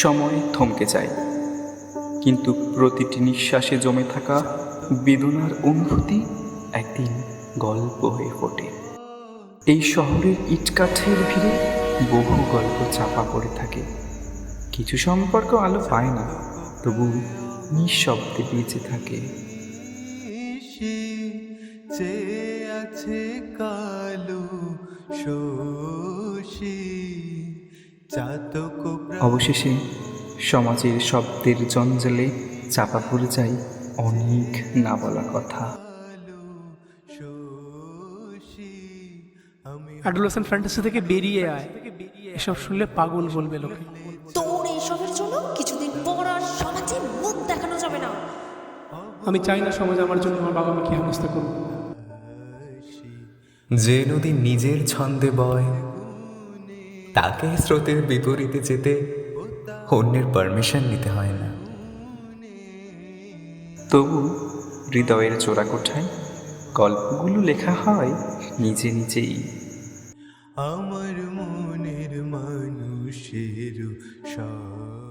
সময় থমকে যায়, কিন্তু প্রতিটি নিঃশ্বাসে জমে থাকা বেদনার অনুভূতি একদিন গল্প হয়ে ফোটে। এই শহরের ইটকাঠের ভিড়ে বহু গল্প চাপা পড়ে থাকে। কিছু সম্পর্ক আলো পায় না, তবু নিঃশব্দে বেঁচে থাকে। আছে কালো শোষী চাতক অবশেষে সমাজের শব্দের জঞ্জালে চাপা পড়ে যায় অনেক না বলা কথা। অ্যাডোলেসেন্ট ফ্যান্টাসি থেকে বেরিয়ে আয়, এসব শুনলে পাগল বলবে লোকে। তোর এইসবের জন্য কিছুদিন পর আর সমাজে মুখ দেখানো যাবে না। আমি চাই না সমাজ আমার জন্য আমার বাবা মাকে হেনস্থা করুক। যে নদী নিজের ছন্দে বয়, তাকে স্রোতের বিপরীতে যেতে অন্যের পারমিশন নিতে হয় না। তবু হৃদয়ের চোরাকোঠায় গল্পগুলো লেখা হয় নিজে নিজেই। আমার মনের মানুষের সব